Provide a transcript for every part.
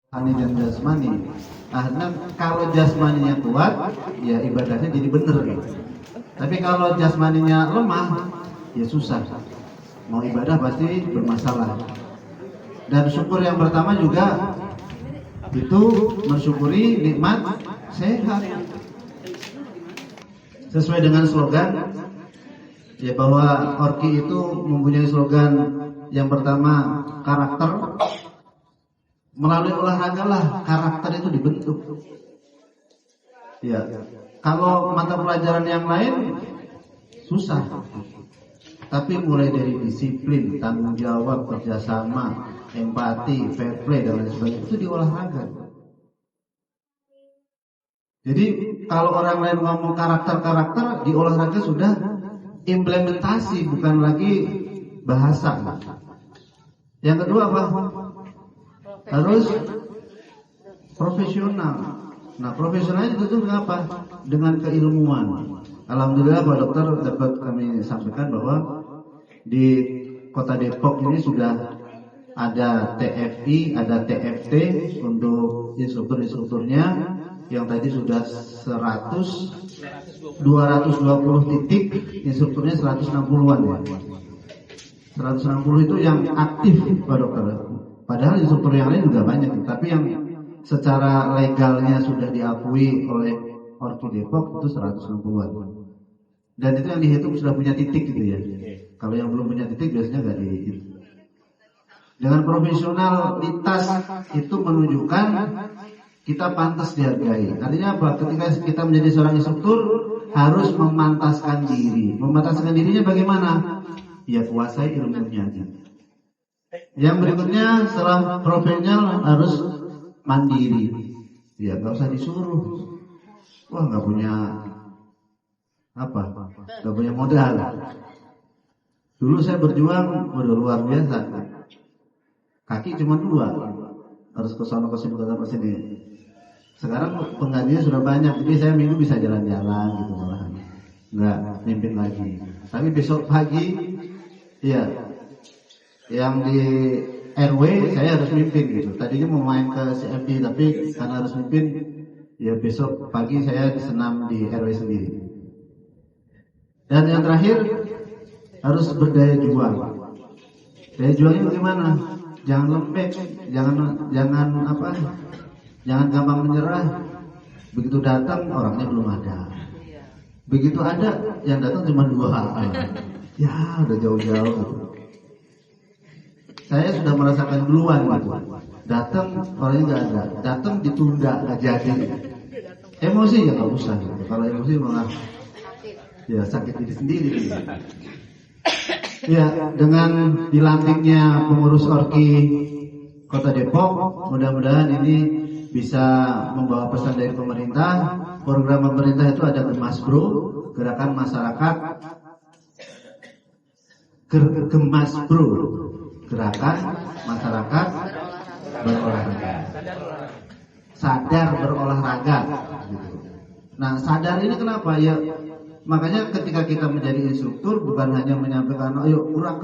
rohani dan jasmani. Nah, kalau jasmaninya kuat, ya ibadahnya jadi bener gitu. Tapi kalau jasmaninya lemah, ya susah. Mau ibadah pasti bermasalah. Dan syukur yang pertama juga itu mensyukuri nikmat sehat. Sesuai dengan slogan ya, bahwa Orki itu mempunyai slogan yang pertama, karakter. Melalui olahraga lah karakter itu dibentuk. Ya, kalau mata pelajaran yang lain susah. Tapi mulai dari disiplin, tanggung jawab, kerjasama, empati, fair play dan lain sebagainya itu di olahraga. Jadi kalau orang lain ngomong karakter-karakter, di olahraga sudah implementasi, bukan lagi bahasa. Yang kedua apa? Harus profesional. Nah, profesionalnya itu apa? Dengan keilmuan. Alhamdulillah Pak Dokter dapat kami sampaikan bahwa di Kota Depok ini sudah ada TFI, ada TFT untuk instruktur-instrukturnya yang tadi sudah 220 titik, instrukturnya 160-an ya. 160 itu yang aktif Pak Dokter. Padahal instruktur yang lain juga banyak, tapi yang secara legalnya sudah diakui oleh Orki Depok itu 160-an. Dan itu yang dihitung sudah punya titik gitu ya. Kalau yang belum punya titik biasanya nggak dihitung. Dengan profesionalitas itu menunjukkan kita pantas dihargai. Artinya apa? Ketika kita menjadi seorang instruktur harus memantaskan diri. Memantaskan dirinya bagaimana? Ya kuasai ilmunya aja. Yang berikutnya setelah profesional harus mandiri. Ya nggak usah disuruh. Wah nggak punya apa? Nggak punya modal. Dulu saya berjuang udah luar biasa. Kaki cuma 2, harus ke sana ke sini. Sekarang penggantinya sudah banyak, jadi saya minggu bisa jalan-jalan gitu malah. Nggak mimpin lagi. Tapi besok pagi, ya. Yang di RW saya harus mimpin gitu. Tadinya mau main ke CFD tapi karena harus mimpin, ya besok pagi saya senam di RW sendiri. Dan yang terakhir harus berdaya juang. Daya juangnya bagaimana? Jangan lembek, jangan gampang menyerah. Begitu datang orangnya belum ada. Begitu ada yang datang cuma 2. Ya udah jauh-jauh gitu. Saya sudah merasakan duluan gitu. Datang orangnya nggak ada, datang ditunda nggak jadi. Emosi ya nggak usah. Gitu. Kalau emosi malah ya sakit diri sendiri. Gitu. Ya dengan dilantiknya pengurus Orki Kota Depok, mudah-mudahan ini bisa membawa pesan dari pemerintah. Program pemerintah itu ada Gemasbro, Gerakan Masyarakat Gemasbro. Gerakan masyarakat berolahraga, sadar berolahraga. Nah, sadar ini kenapa ya? Makanya ketika kita menjadi instruktur bukan hanya menyampaikan, ayo gerak,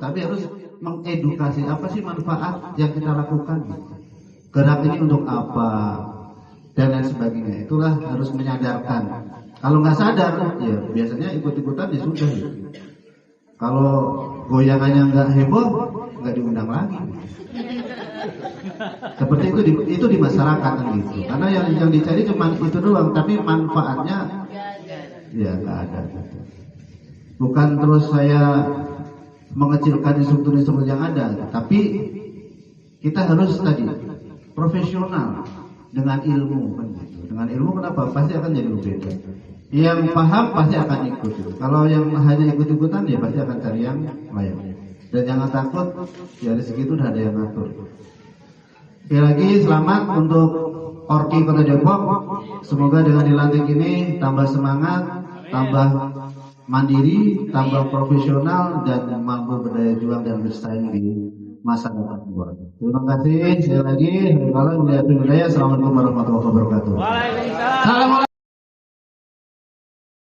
tapi harus mengedukasi apa sih manfaat yang kita lakukan. Gerak ini untuk apa dan lain sebagainya. Itulah harus menyadarkan. Kalau nggak sadar, ya biasanya ikut-ikutan ya sudah. Kalau goyangannya nggak heboh, nggak diundang lagi. Seperti itu di masyarakat kan gitu. Karena yang dicari cuma itu doang, tapi manfaatnya ya nggak ada. Bukan terus saya mengecilkan instruktur-instruktur yang ada, tapi kita harus tadi profesional dengan ilmu kan gitu. Dengan ilmu kenapa? Pasti akan jadi berbeda. Yang paham pasti akan ikut. Kalau yang hanya ikut-ikutan ya pasti akan cari yang lain. Dan jangan takut, ya rezeki itu udah ada yang ngatur. Sekali lagi selamat untuk Orki Kota Depok. Semoga dengan dilantik ini tambah semangat, tambah mandiri, tambah profesional dan mampu berdaya juang dan bersaing di masa depan. Terima kasih sekali lagi. Assalamualaikum warahmatullahi wabarakatuh.